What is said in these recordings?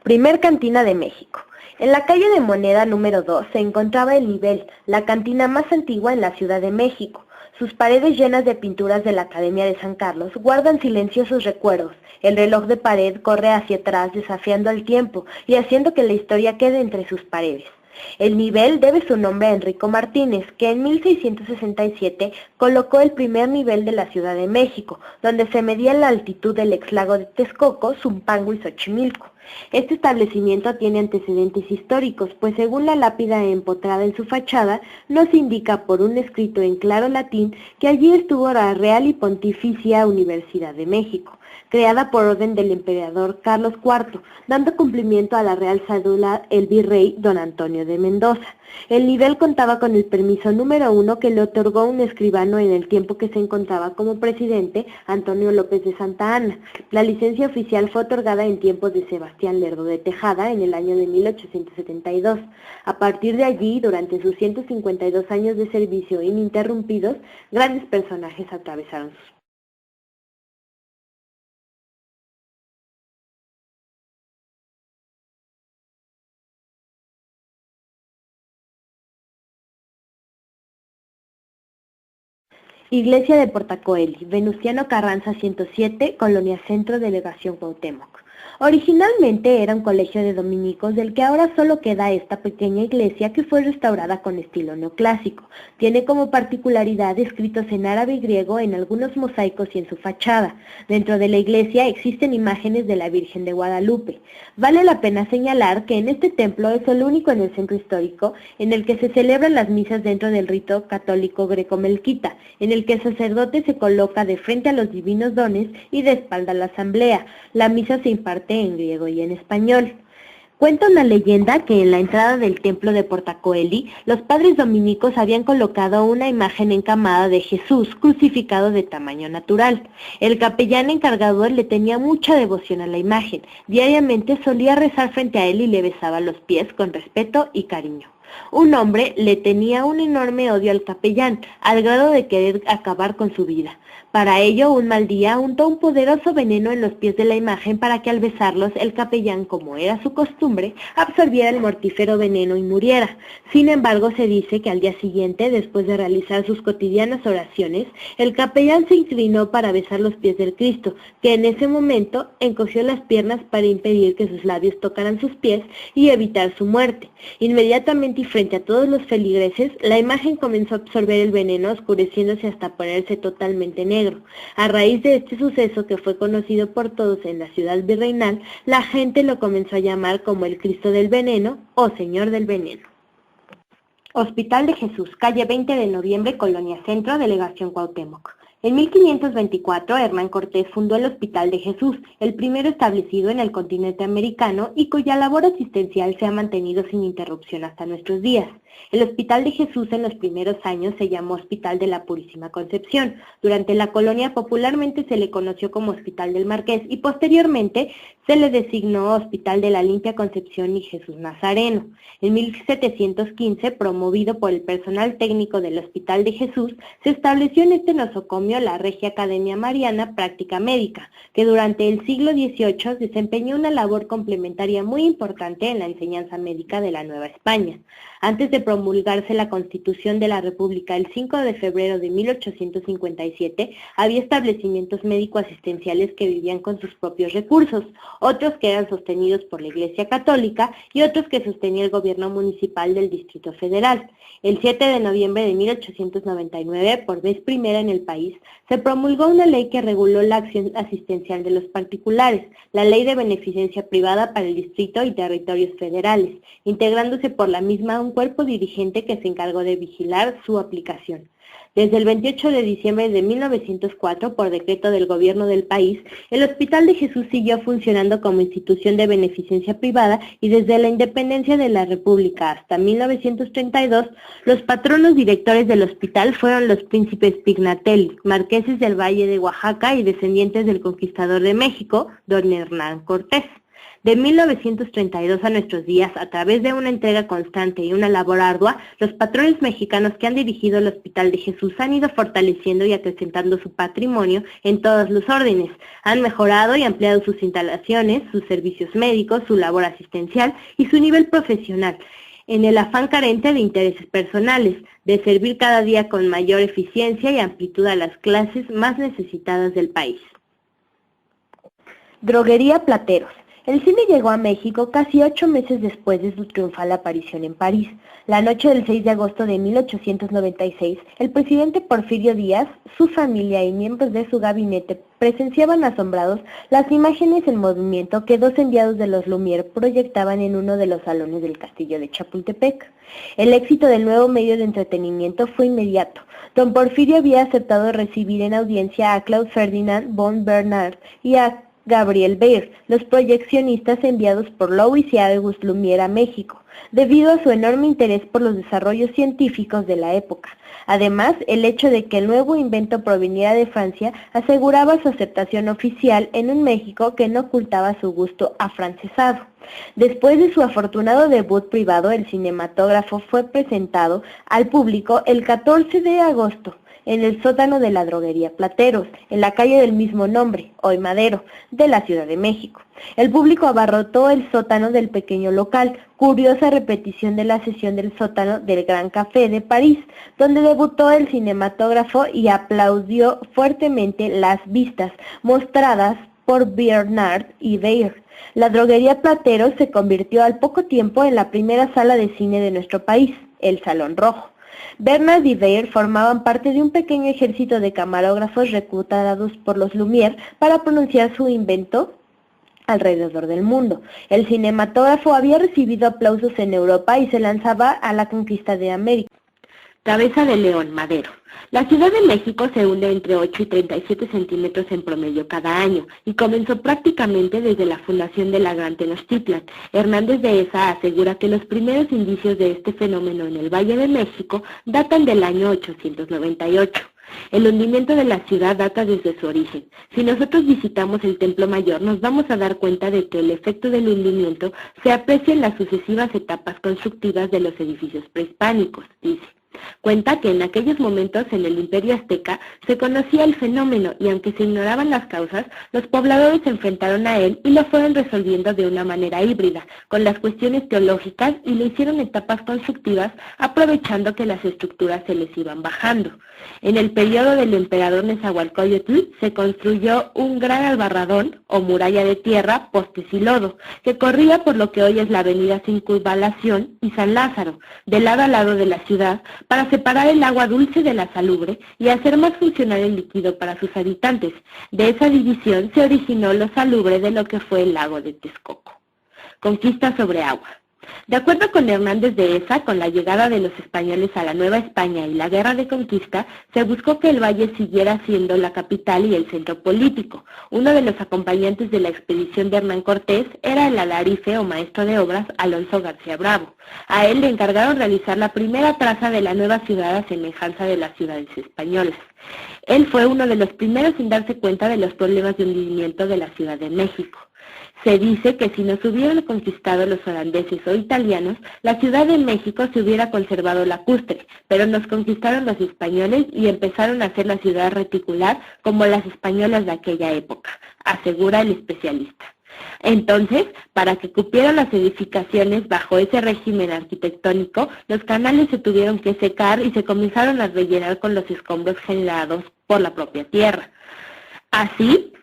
Primer cantina de México. En la calle de Moneda número 2 se encontraba El Nivel, la cantina más antigua en la Ciudad de México. Sus paredes llenas de pinturas de la Academia de San Carlos guardan silenciosos recuerdos. El reloj de pared corre hacia atrás desafiando al tiempo y haciendo que la historia quede entre sus paredes. El nivel debe su nombre a Enrico Martínez, que en 1667 colocó el primer nivel de la Ciudad de México, donde se medía la altitud del ex lago de Texcoco, Zumpango y Xochimilco. Este establecimiento tiene antecedentes históricos, pues según la lápida empotrada en su fachada, nos indica por un escrito en claro latín que allí estuvo la Real y Pontificia Universidad de México, creada por orden del emperador Carlos IV, dando cumplimiento a la Real Cédula el virrey don Antonio de Mendoza. El nivel contaba con el permiso número 1 que le otorgó un escribano en el tiempo que se encontraba como presidente, Antonio López de Santa Anna. La licencia oficial fue otorgada en tiempos de Sebastián Lerdo de Tejada en el año de 1872. A partir de allí, durante sus 152 años de servicio ininterrumpidos, grandes personajes atravesaron sus Iglesia de Portacoeli, Venustiano Carranza 107, Colonia Centro, Delegación Cuauhtémoc. Originalmente era un colegio de dominicos del que ahora solo queda esta pequeña iglesia que fue restaurada con estilo neoclásico. Tiene como particularidad escritos en árabe y griego en algunos mosaicos y en su fachada. Dentro de la iglesia existen imágenes de la Virgen de Guadalupe. Vale la pena señalar que en este templo es el único en el centro histórico en el que se celebran las misas dentro del rito católico greco-melquita, en el que el sacerdote se coloca de frente a los divinos dones y de espalda a la asamblea. La misa se imparte en griego y en español. Cuenta una leyenda que en la entrada del templo de Portacoeli, los padres dominicos habían colocado una imagen encamada de Jesús crucificado de tamaño natural. El capellán encargado le tenía mucha devoción a la imagen. Diariamente solía rezar frente a él y le besaba los pies con respeto y cariño. Un hombre le tenía un enorme odio al capellán, al grado de querer acabar con su vida. Para ello, un mal día untó un poderoso veneno en los pies de la imagen para que al besarlos el capellán, como era su costumbre, absorbiera el mortífero veneno y muriera. Sin embargo, se dice que al día siguiente, después de realizar sus cotidianas oraciones, el capellán se inclinó para besar los pies del Cristo, que en ese momento encogió las piernas para impedir que sus labios tocaran sus pies y evitar su muerte. Inmediatamente y frente a todos los feligreses, la imagen comenzó a absorber el veneno, oscureciéndose hasta ponerse totalmente negro. A raíz de este suceso, que fue conocido por todos en la ciudad virreinal, la gente lo comenzó a llamar como el Cristo del Veneno o Señor del Veneno. Hospital de Jesús, calle 20 de noviembre, Colonia Centro, Delegación Cuauhtémoc. En 1524, Hernán Cortés fundó el Hospital de Jesús, el primero establecido en el continente americano y cuya labor asistencial se ha mantenido sin interrupción hasta nuestros días. El Hospital de Jesús en los primeros años se llamó Hospital de la Purísima Concepción. Durante la colonia popularmente se le conoció como Hospital del Marqués y posteriormente se le designó Hospital de la Limpia Concepción y Jesús Nazareno. En 1715, promovido por el personal técnico del Hospital de Jesús, se estableció en este nosocomio la Regia Academia Mariana Práctica Médica, que durante el siglo XVIII desempeñó una labor complementaria muy importante en la enseñanza médica de la Nueva España. Antes de promulgarse la Constitución de la República el 5 de febrero de 1857, había establecimientos médico-asistenciales que vivían con sus propios recursos, otros que eran sostenidos por la Iglesia Católica y otros que sostenía el gobierno municipal del Distrito Federal. El 7 de noviembre de 1899, por vez primera en el país, se promulgó una ley que reguló la acción asistencial de los particulares, la Ley de Beneficencia Privada para el Distrito y Territorios Federales, integrándose por la misma un cuerpo dirigente que se encargó de vigilar su aplicación. Desde el 28 de diciembre de 1904, por decreto del gobierno del país, el Hospital de Jesús siguió funcionando como institución de beneficencia privada y desde la independencia de la República hasta 1932, los patronos directores del hospital fueron los príncipes Pignatelli, marqueses del Valle de Oaxaca y descendientes del conquistador de México, don Hernán Cortés. De 1932 a nuestros días, a través de una entrega constante y una labor ardua, los patrones mexicanos que han dirigido el Hospital de Jesús han ido fortaleciendo y acrecentando su patrimonio en todos los órdenes. Han mejorado y ampliado sus instalaciones, sus servicios médicos, su labor asistencial y su nivel profesional, en el afán carente de intereses personales, de servir cada día con mayor eficiencia y amplitud a las clases más necesitadas del país. Droguería Plateros. El cine llegó a México casi 8 meses después de su triunfal aparición en París. La noche del 6 de agosto de 1896, el presidente Porfirio Díaz, su familia y miembros de su gabinete presenciaban asombrados las imágenes en movimiento que 2 enviados de los Lumière proyectaban en uno de los salones del castillo de Chapultepec. El éxito del nuevo medio de entretenimiento fue inmediato. Don Porfirio había aceptado recibir en audiencia a Claude Ferdinand von Bernard y a Gabriel Behr, los proyeccionistas enviados por Louis y Auguste Lumière a México, debido a su enorme interés por los desarrollos científicos de la época. Además, el hecho de que el nuevo invento proviniera de Francia aseguraba su aceptación oficial en un México que no ocultaba su gusto afrancesado. Después de su afortunado debut privado, el cinematógrafo fue presentado al público el 14 de agosto, en el sótano de la droguería Plateros, en la calle del mismo nombre, hoy Madero, de la Ciudad de México. El público abarrotó el sótano del pequeño local, curiosa repetición de la sesión del sótano del Gran Café de París, donde debutó el cinematógrafo y aplaudió fuertemente las vistas mostradas por Bernard y Behr. La droguería Plateros se convirtió al poco tiempo en la primera sala de cine de nuestro país, el Salón Rojo. Bernard y Behr formaban parte de un pequeño ejército de camarógrafos reclutados por los Lumière para pronunciar su invento alrededor del mundo. El cinematógrafo había recibido aplausos en Europa y se lanzaba a la conquista de América. Cabeza de León, Madero. La Ciudad de México se hunde entre 8 y 37 centímetros en promedio cada año y comenzó prácticamente desde la fundación de la Gran Tenochtitlan. Hernández de Esa asegura que los primeros indicios de este fenómeno en el Valle de México datan del año 898. El hundimiento de la ciudad data desde su origen. Si nosotros visitamos el Templo Mayor, nos vamos a dar cuenta de que el efecto del hundimiento se aprecia en las sucesivas etapas constructivas de los edificios prehispánicos, dice. Cuenta que en aquellos momentos en el Imperio Azteca se conocía el fenómeno y aunque se ignoraban las causas, los pobladores se enfrentaron a él y lo fueron resolviendo de una manera híbrida, con las cuestiones teológicas y le hicieron etapas constructivas aprovechando que las estructuras se les iban bajando. En el periodo del emperador Nezahualcóyotl se construyó un gran albarradón o muralla de tierra, postes y lodo, que corría por lo que hoy es la avenida Circunvalación y San Lázaro, de lado a lado de la ciudad, para separar el agua dulce de la salubre y hacer más funcional el líquido para sus habitantes. De esa división se originó lo salubre de lo que fue el lago de Texcoco. Conquista sobre agua. De acuerdo con Hernández de Esa, con la llegada de los españoles a la Nueva España y la guerra de conquista, se buscó que el valle siguiera siendo la capital y el centro político. Uno de los acompañantes de la expedición de Hernán Cortés era el alarife o maestro de obras Alonso García Bravo. A él le encargaron realizar la primera traza de la nueva ciudad a semejanza de las ciudades españolas. Él fue uno de los primeros en darse cuenta de los problemas de hundimiento de la Ciudad de México. Se dice que si nos hubieran conquistado los holandeses o italianos, la Ciudad de México se hubiera conservado lacustre, pero nos conquistaron los españoles y empezaron a hacer la ciudad reticular como las españolas de aquella época, asegura el especialista. Entonces, para que cupieran las edificaciones bajo ese régimen arquitectónico, los canales se tuvieron que secar y se comenzaron a rellenar con los escombros generados por la propia tierra. Así,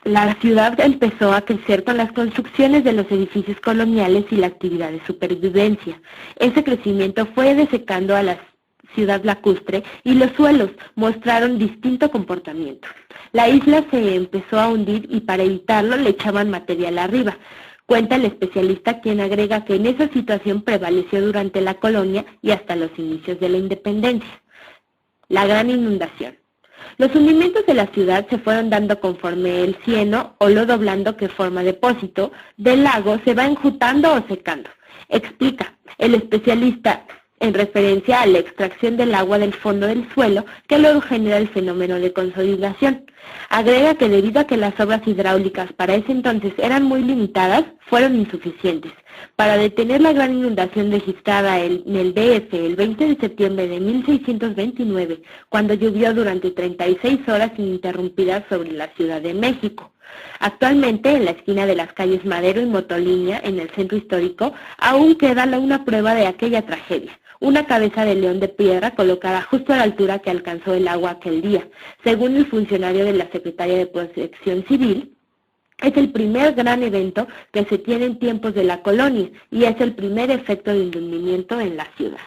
la ciudad empezó a crecer con las construcciones de los edificios coloniales y la actividad de supervivencia. Ese crecimiento fue desecando a la ciudad lacustre y los suelos mostraron distinto comportamiento. La isla se empezó a hundir y para evitarlo le echaban material arriba. Cuenta el especialista, quien agrega que en esa situación prevaleció durante la colonia y hasta los inicios de la independencia. La gran inundación. Los hundimientos de la ciudad se fueron dando conforme el cieno o lodo blando que forma depósito del lago se va enjutando o secando. Explica el especialista, en referencia a la extracción del agua del fondo del suelo que luego genera el fenómeno de consolidación. Agrega que debido a que las obras hidráulicas para ese entonces eran muy limitadas, fueron insuficientes. Para detener la gran inundación registrada en el DF el 20 de septiembre de 1629, cuando llovió durante 36 horas ininterrumpidas sobre la Ciudad de México. Actualmente, en la esquina de las calles Madero y Motolinia, en el centro histórico, aún queda una prueba de aquella tragedia. Una cabeza de león de piedra colocada justo a la altura que alcanzó el agua aquel día. Según el funcionario de la Secretaría de Protección Civil, es el primer gran evento que se tiene en tiempos de la colonia y es el primer efecto de hundimiento en la ciudad.